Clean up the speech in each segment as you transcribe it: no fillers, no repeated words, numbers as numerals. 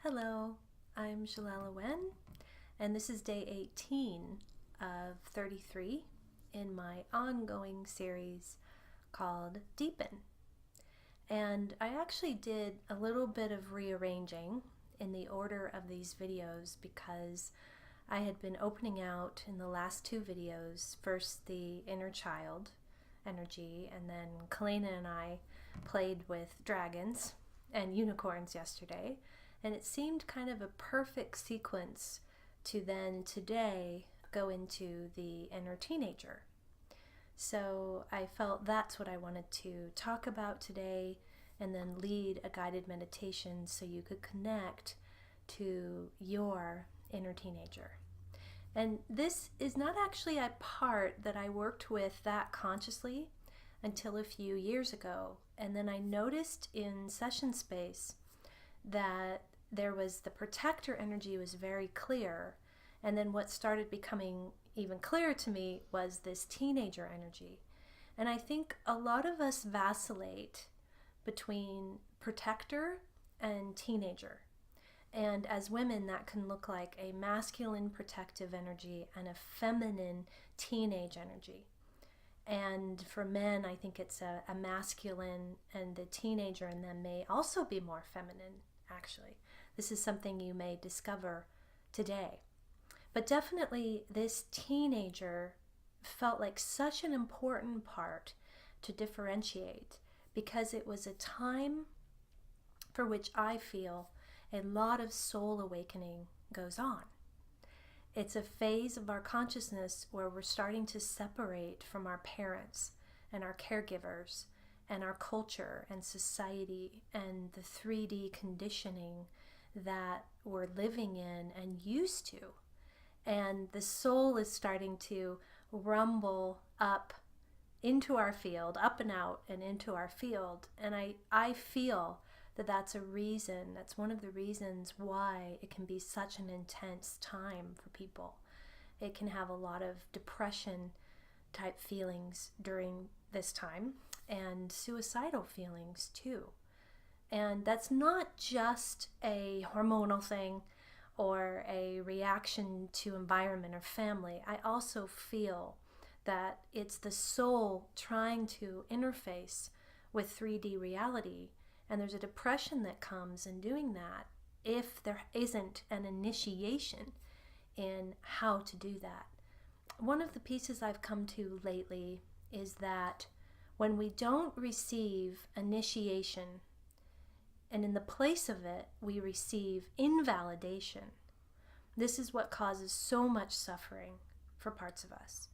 Hello, I'm Jelelle Awen, and this is day 18 of 33 in my ongoing series called Deepen. And I actually did a little bit of rearranging in the order of these videos because I had been opening out in the last two videos, first the inner child energy, and then Kalena and I played with dragons and unicorns yesterday. And it seemed kind of a perfect sequence to then today go into the inner teenager. So I felt that's what I wanted to talk about today and then lead a guided meditation so you could connect to your inner teenager. And this is not actually a part that I worked with that consciously until a few years ago. And then I noticed in session space that there was the protector energy was very clear, and then what started becoming even clearer to me was this teenager energy. And I think a lot of us vacillate between protector and teenager. And as women, that can look like a masculine protective energy and a feminine teenage energy. And for men, I think it's a masculine, and the teenager in them may also be more feminine, actually. This is something you may discover today. But definitely this teenager felt like such an important part to differentiate because it was a time for which I feel a lot of soul awakening goes on. It's a phase of our consciousness where we're starting to separate from our parents and our caregivers and our culture and society and the 3D conditioning that we're living in and used to. And the soul is starting to rumble up into our field, up and out and into our field. And I feel that that's one of the reasons why it can be such an intense time for people. It can have a lot of depression type feelings during this time and suicidal feelings too. And that's not just a hormonal thing or a reaction to environment or family. I also feel that it's the soul trying to interface with 3D reality. And there's a depression that comes in doing that if there isn't an initiation in how to do that. One of the pieces I've come to lately is that when we don't receive initiation, and in the place of it, we receive invalidation, this is what causes so much suffering for parts of us,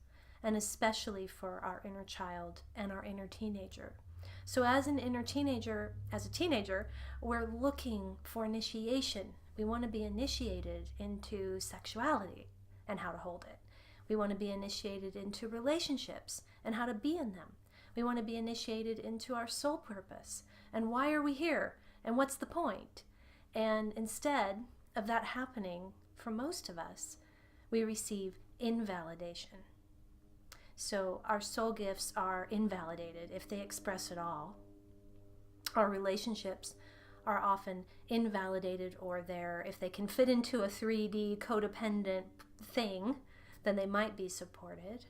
and especially for our inner child and our inner teenager. So as a teenager, we're looking for initiation. We want to be initiated into sexuality and how to hold it. We want to be initiated into relationships and how to be in them. We want to be initiated into our soul purpose and why are we here and what's the point? And instead of that happening for most of us, we receive invalidation. So our soul gifts are invalidated if they express at all. Our relationships are often invalidated, or if they can fit into a 3D codependent thing, then they might be supported.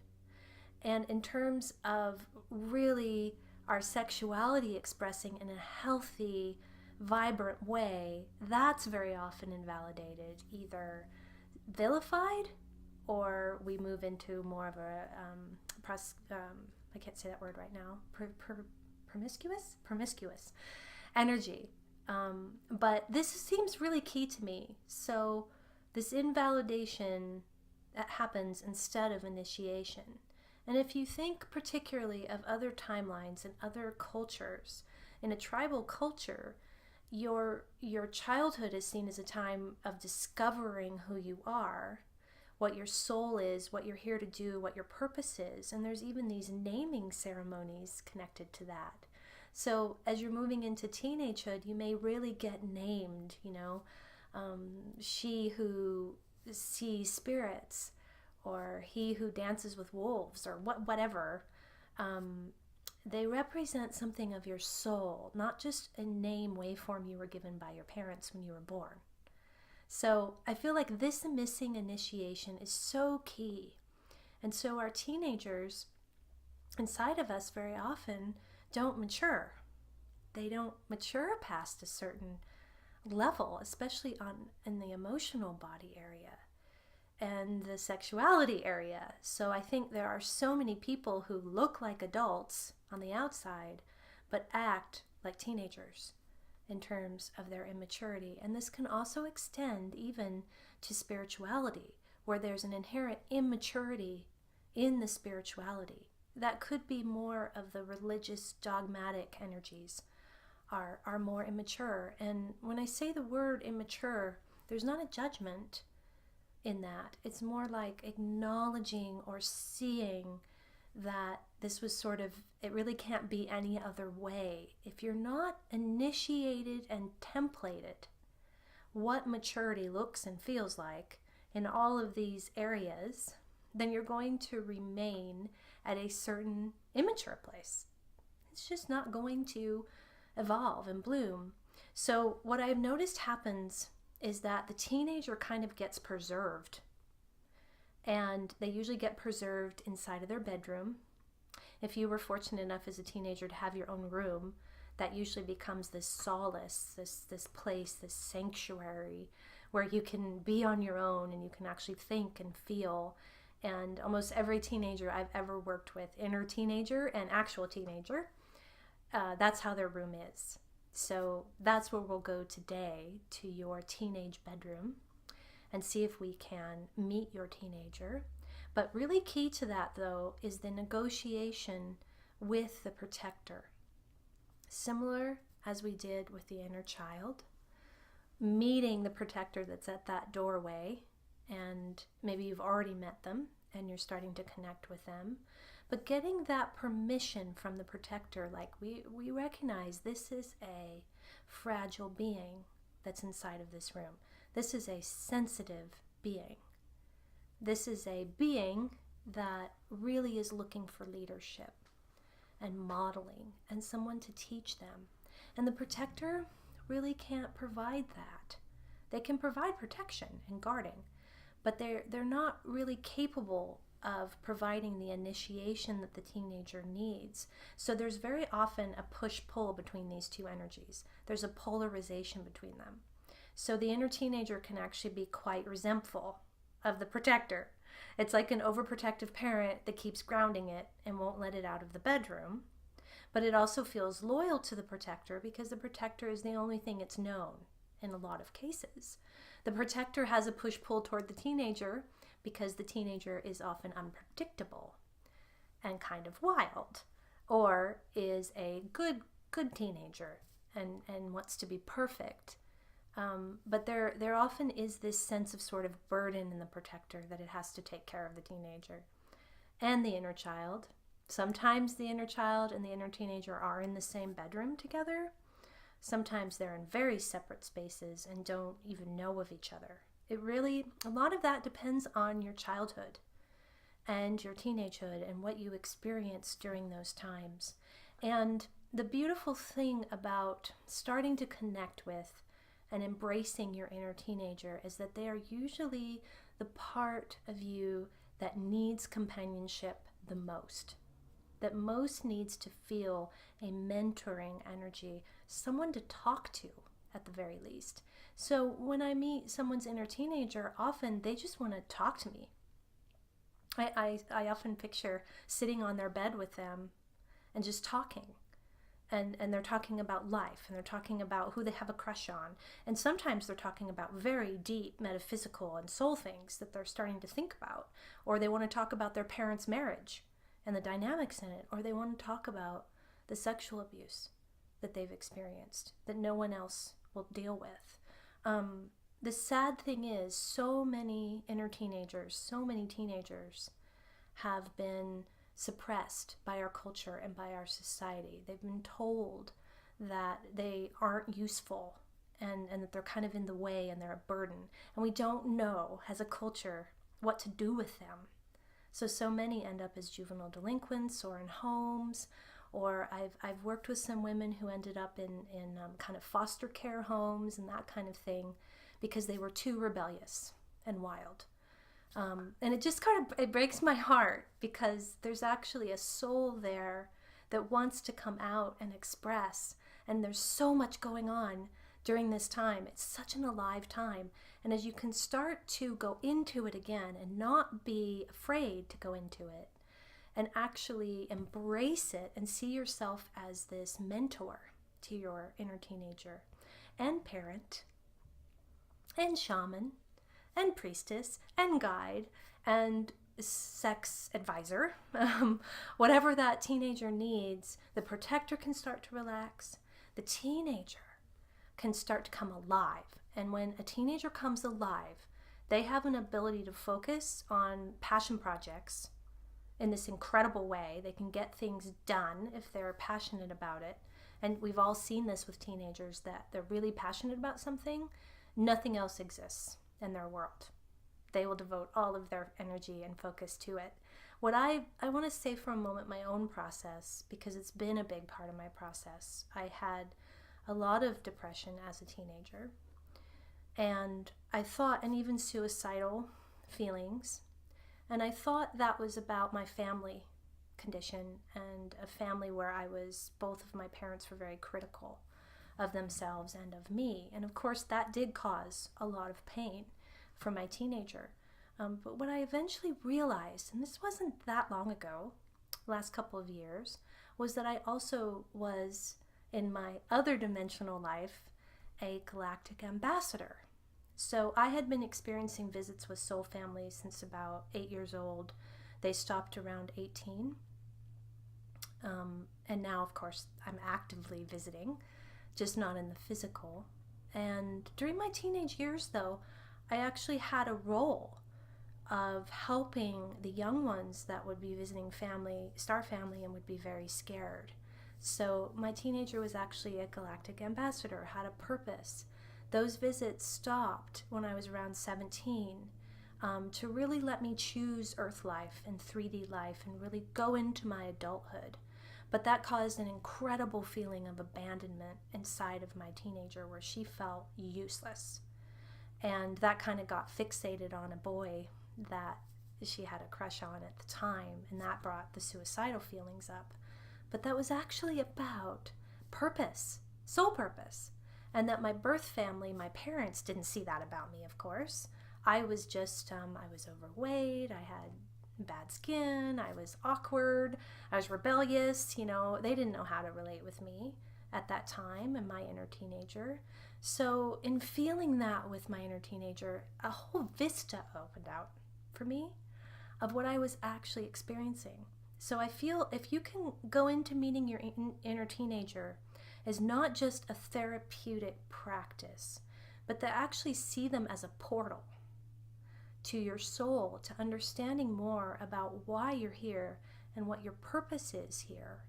And in terms of really our sexuality expressing in a healthy, vibrant way, that's very often invalidated, either vilified, or we move into more of a I can't say that word right now, promiscuous energy. But this seems really key to me. So this invalidation that happens instead of initiation. And if you think particularly of other timelines and other cultures, in a tribal culture, your childhood is seen as a time of discovering who you are, what your soul is, what you're here to do, what your purpose is. And there's even these naming ceremonies connected to that. So as you're moving into teenagehood, you may really get named, she who sees spirits, or he who dances with wolves, or whatever. They represent something of your soul, not just a name waveform you were given by your parents when you were born. So I feel like this missing initiation is so key. And so our teenagers inside of us very often don't mature. They don't mature past a certain level, especially in the emotional body area and the sexuality area. So I think there are so many people who look like adults on the outside but act like teenagers in terms of their immaturity. And this can also extend even to spirituality, where there's an inherent immaturity in the spirituality. That could be more of the religious dogmatic energies are more immature. And when I say the word immature, there's not a judgment in that. It's more like acknowledging or seeing that this was sort of, it really can't be any other way. If you're not initiated and templated what maturity looks and feels like in all of these areas, then you're going to remain at a certain immature place. It's just not going to evolve and bloom. So what I've noticed happens is that the teenager kind of gets preserved. And they usually get preserved inside of their bedroom. If you were fortunate enough as a teenager to have your own room, that usually becomes this solace, this place, this sanctuary where you can be on your own and you can actually think and feel. And almost every teenager I've ever worked with, inner teenager and actual teenager, that's how their room is. So that's where we'll go today, to your teenage bedroom, and see if we can meet your teenager. But really key to that, though, is the negotiation with the protector. Similar as we did with the inner child, meeting the protector that's at that doorway, and maybe you've already met them and you're starting to connect with them, but getting that permission from the protector, like we recognize this is a fragile being that's inside of this room. This is a sensitive being. This is a being that really is looking for leadership and modeling and someone to teach them. And the protector really can't provide that. They can provide protection and guarding, but they're not really capable of providing the initiation that the teenager needs. So there's very often a push-pull between these two energies. There's a polarization between them. So the inner teenager can actually be quite resentful of the protector. It's like an overprotective parent that keeps grounding it and won't let it out of the bedroom. But it also feels loyal to the protector because the protector is the only thing it's known in a lot of cases. The protector has a push-pull toward the teenager because the teenager is often unpredictable and kind of wild, or is a good teenager and wants to be perfect. But there often is this sense of sort of burden in the protector that it has to take care of the teenager and the inner child. Sometimes the inner child and the inner teenager are in the same bedroom together. Sometimes they're in very separate spaces and don't even know of each other. A lot of that depends on your childhood and your teenagehood and what you experienced during those times. And the beautiful thing about starting to connect with and embracing your inner teenager is that they are usually the part of you that needs companionship the most, that most needs to feel a mentoring energy, someone to talk to at the very least. So when I meet someone's inner teenager, often they just want to talk to me. I often picture sitting on their bed with them and just talking. And they're talking about life, and they're talking about who they have a crush on. And sometimes they're talking about very deep metaphysical and soul things that they're starting to think about. Or they want to talk about their parents' marriage and the dynamics in it. Or they want to talk about the sexual abuse that they've experienced that no one else will deal with. The sad thing is, so many inner teenagers, so many teenagers have been suppressed by our culture and by our society. They've been told that they aren't useful and that they're kind of in the way and they're a burden. And we don't know, as a culture, what to do with them. So many end up as juvenile delinquents or in homes Or I've worked with some women who ended up in kind of foster care homes and that kind of thing because they were too rebellious and wild. And it just it breaks my heart because there's actually a soul there that wants to come out and express. And there's so much going on during this time. It's such an alive time. And as you can start to go into it again and not be afraid to go into it and actually embrace it and see yourself as this mentor to your inner teenager and parent and shaman and priestess and guide and sex advisor, whatever that teenager needs, the protector can start to relax. The teenager can start to come alive. And when a teenager comes alive, they have an ability to focus on passion projects in this incredible way. They can get things done if they're passionate about it. And we've all seen this with teenagers, that they're really passionate about something. Nothing else exists in their world. They will devote all of their energy and focus to it. What I want to say for a moment, my own process, because it's been a big part of my process. I had a lot of depression as a teenager, and I thought, and even suicidal feelings, and I thought that was about my family condition and a family where both of my parents were very critical of themselves and of me. And of course that did cause a lot of pain for my teenager. But what I eventually realized, and this wasn't that long ago, last couple of years, was that I also was, in my other dimensional life, a galactic ambassador. So I had been experiencing visits with soul families since about 8 years old. They stopped around 18. And now, of course, I'm actively visiting, just not in the physical. And during my teenage years, though, I actually had a role of helping the young ones that would be visiting star family, and would be very scared. So my teenager was actually a galactic ambassador, had a purpose. Those visits stopped when I was around 17 to really let me choose Earth life and 3D life and really go into my adulthood. But that caused an incredible feeling of abandonment inside of my teenager, where she felt useless. And that kind of got fixated on a boy that she had a crush on at the time, and that brought the suicidal feelings up. But that was actually about purpose, soul purpose. And that my birth family, my parents, didn't see that about me, of course. I was just, I was overweight, I had bad skin, I was awkward, I was rebellious, they didn't know how to relate with me at that time and my inner teenager. So in feeling that with my inner teenager, a whole vista opened out for me of what I was actually experiencing. So I feel if you can go into meeting your inner teenager as not just a therapeutic practice, but to actually see them as a portal to your soul, to understanding more about why you're here and what your purpose is here,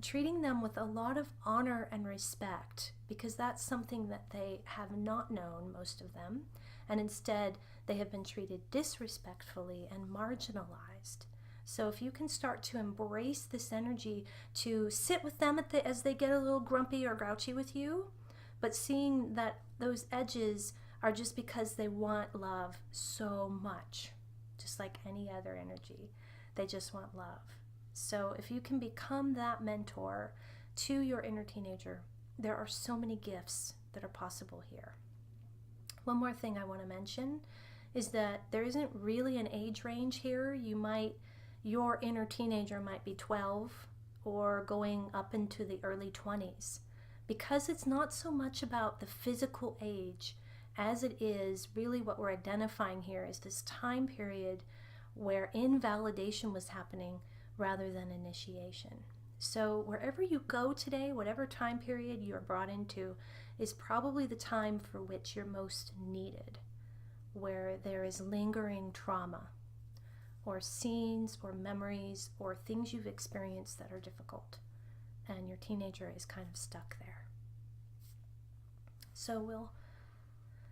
treating them with a lot of honor and respect, because that's something that they have not known, most of them, and instead they have been treated disrespectfully and marginalized. So if you can start to embrace this energy, to sit with them as they get a little grumpy or grouchy with you, but seeing that those edges are just because they want love so much, just like any other energy. They just want love. So if you can become that mentor to your inner teenager, there are so many gifts that are possible here. One more thing I want to mention is that there isn't really an age range here. Your inner teenager might be 12 or going up into the early 20s, because it's not so much about the physical age as it is really what we're identifying here is this time period where invalidation was happening rather than initiation. So wherever you go today, whatever time period you're brought into, is probably the time for which you're most needed, where there is lingering trauma or scenes or memories or things you've experienced that are difficult, and your teenager is kind of stuck there. So we'll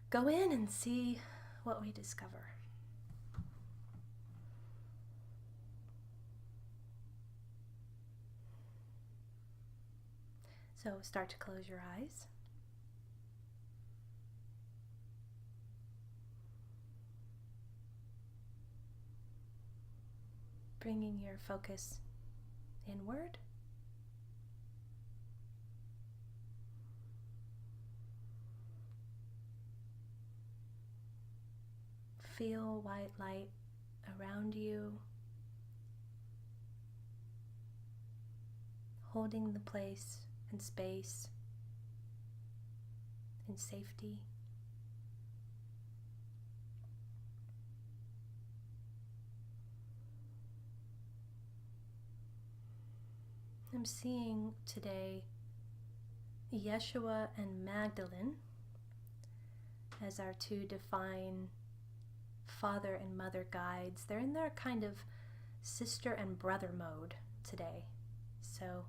go in and see what we discover. So start to close your eyes. Bringing your focus inward. Feel white light around you, holding the place and space in safety. I'm seeing today Yeshua and Magdalene as our two divine father and mother guides. They're in their kind of sister and brother mode today. So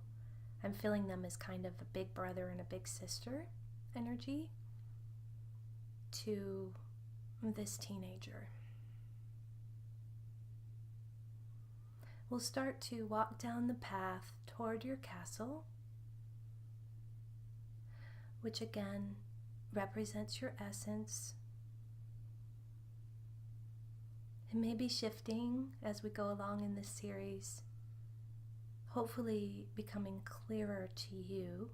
I'm feeling them as kind of a big brother and a big sister energy to this teenager. We'll start to walk down the path toward your castle, which again represents your essence. It may be shifting as we go along in this series, hopefully becoming clearer to you.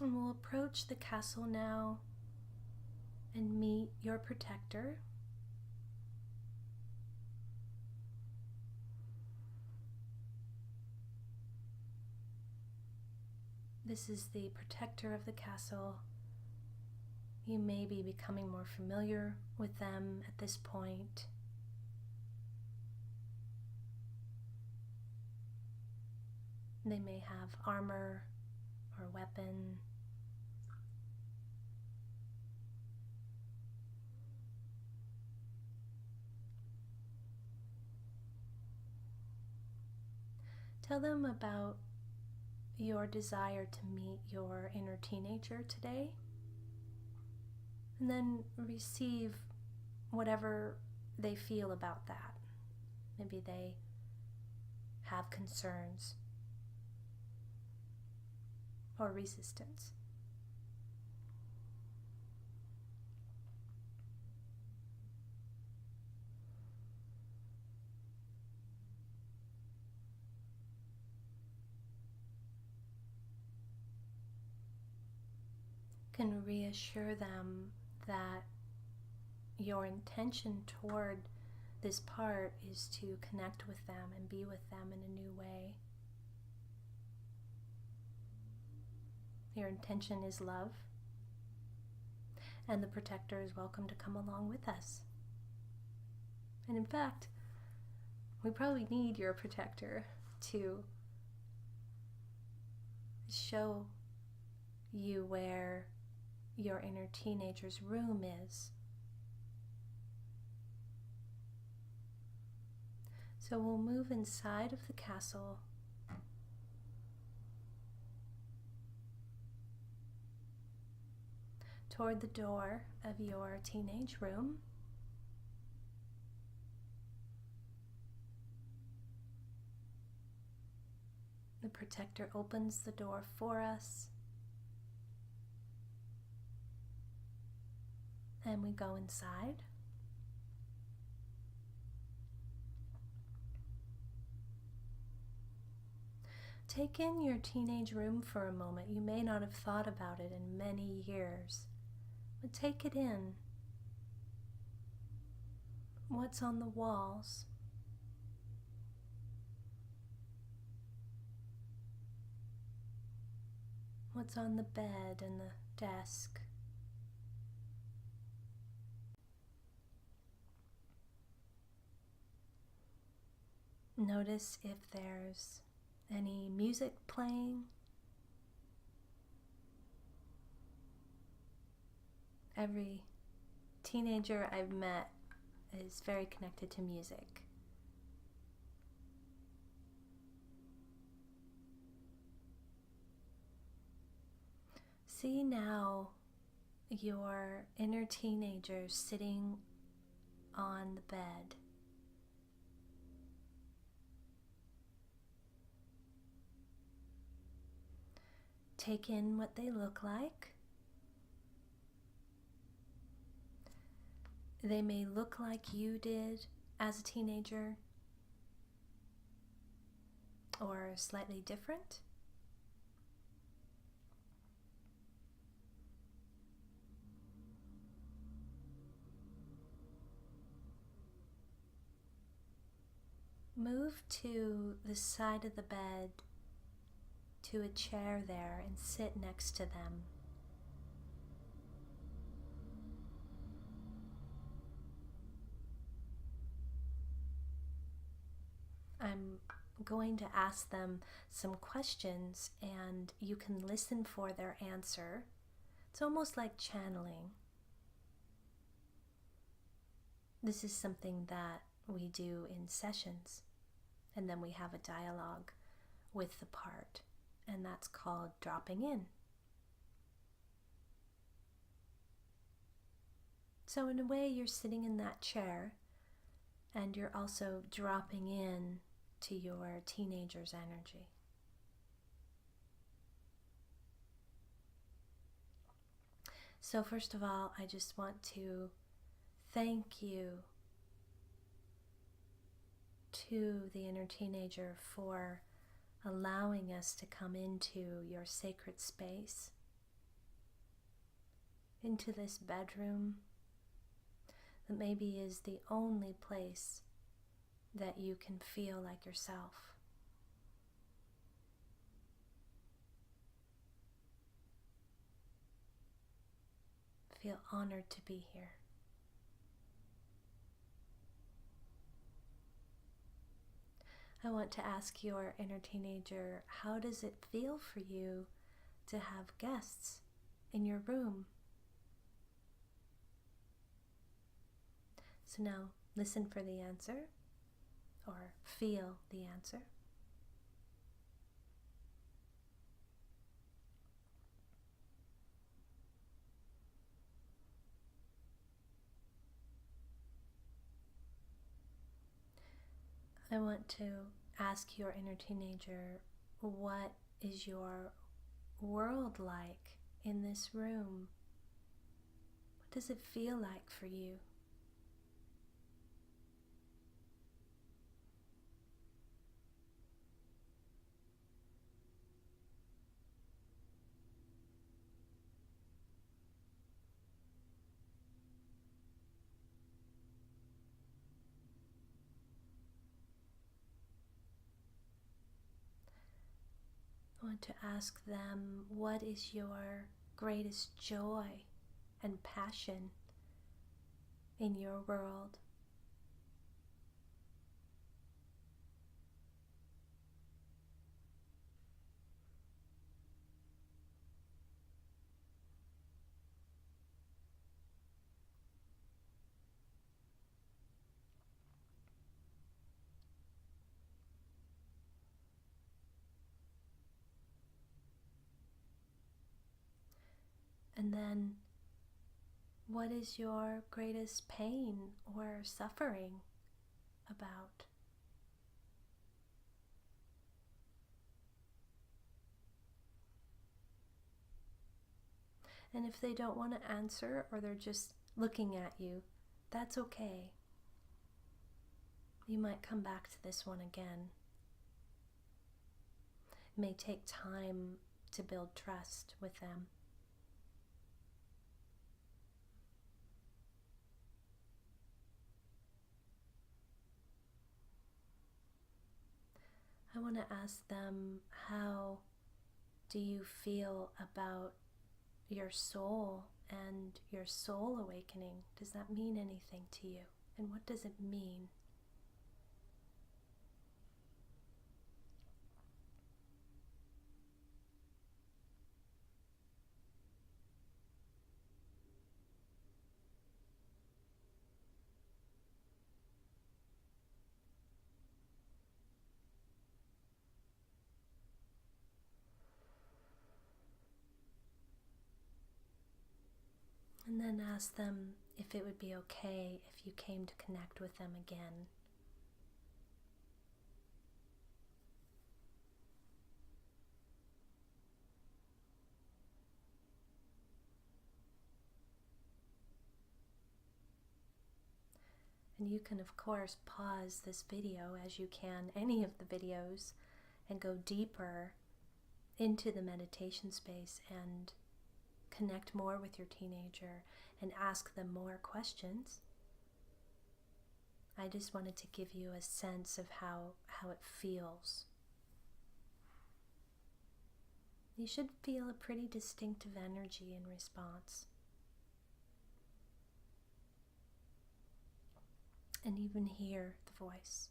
And we'll approach the castle now and meet your protector. This is the protector of the castle. You may be becoming more familiar with them at this point. They may have armor or weapon. Tell them about your desire to meet your inner teenager today, and then receive whatever they feel about that. Maybe they have concerns or resistance. Can reassure them that your intention toward this part is to connect with them and be with them in a new way. Your intention is love, and the protector is welcome to come along with us. And in fact, we probably need your protector to show you where your inner teenager's room is. So we'll move inside of the castle toward the door of your teenage room. The protector opens the door for us, and we go inside. Take in your teenage room for a moment. You may not have thought about it in many years, but take it in. What's on the walls? What's on the bed and the desk? Notice if there's any music playing. Every teenager I've met is very connected to music. See now your inner teenager sitting on the bed, take in what they look like. They may look like you did as a teenager, or slightly different. Move to the side of the bed, to a chair there, and sit next to them. I'm going to ask them some questions, and you can listen for their answer. It's almost like channeling. This is something that we do in sessions, and then we have a dialogue with the part, and that's called dropping in. So in a way, you're sitting in that chair, and you're also dropping in to your teenager's energy. So first of all, I just want to thank you to the inner teenager for allowing us to come into your sacred space, into this bedroom that maybe is the only place that you can feel like yourself. Feel honored to be here. I want to ask your inner teenager, how does it feel for you to have guests in your room? So now listen for the answer, or feel the answer. I want to ask your inner teenager, what is your world like in this room? What does it feel like for you? I want to ask them, what is your greatest joy and passion in your world? And then, what is your greatest pain or suffering about? And if they don't want to answer, or they're just looking at you, that's okay. You might come back to this one again. It may take time to build trust with them. I want to ask them, how do you feel about your soul and your soul awakening? Does that mean anything to you? And what does it mean? And then ask them if it would be okay if you came to connect with them again. And you can, of course, pause this video as you can any of the videos and go deeper into the meditation space and connect more with your teenager and ask them more questions. I just wanted to give you a sense of how it feels. You should feel a pretty distinctive energy in response. And even hear the voice.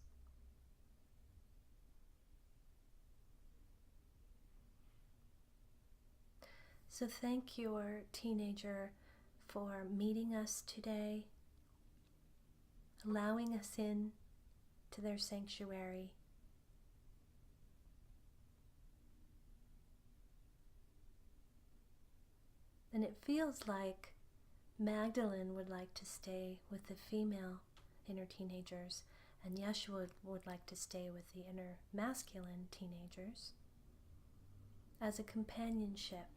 So thank your teenager for meeting us today, allowing us in to their sanctuary. And it feels like Magdalene would like to stay with the female inner teenagers, and Yeshua would like to stay with the inner masculine teenagers as a companionship.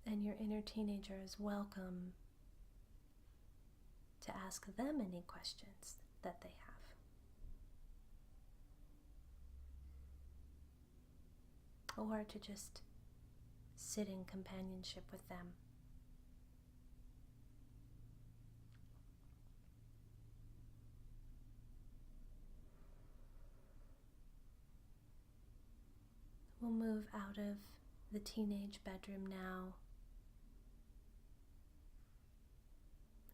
And your inner teenager is welcome to ask them any questions that they have, or to just sit in companionship with them. We'll move out of the teenage bedroom now,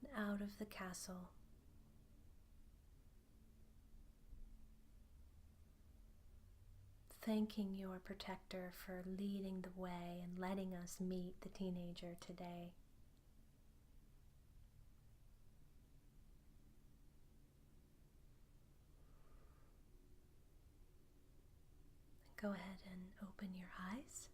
and out of the castle. Thanking your protector for leading the way and letting us meet the teenager today. Go ahead and open your eyes.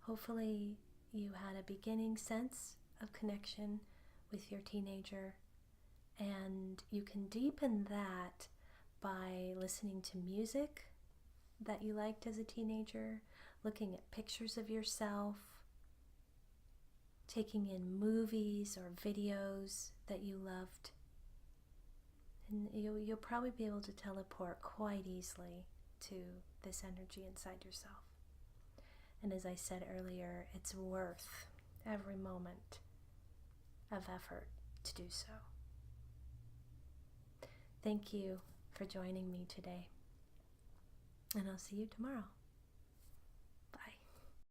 Hopefully you had a beginning sense of connection with your teenager, and you can deepen that by listening to music that you liked as a teenager, looking at pictures of yourself, taking in movies or videos that you loved. And you'll probably be able to teleport quite easily to this energy inside yourself. And as I said earlier, it's worth every moment of effort to do so. Thank you for joining me today, and I'll see you tomorrow.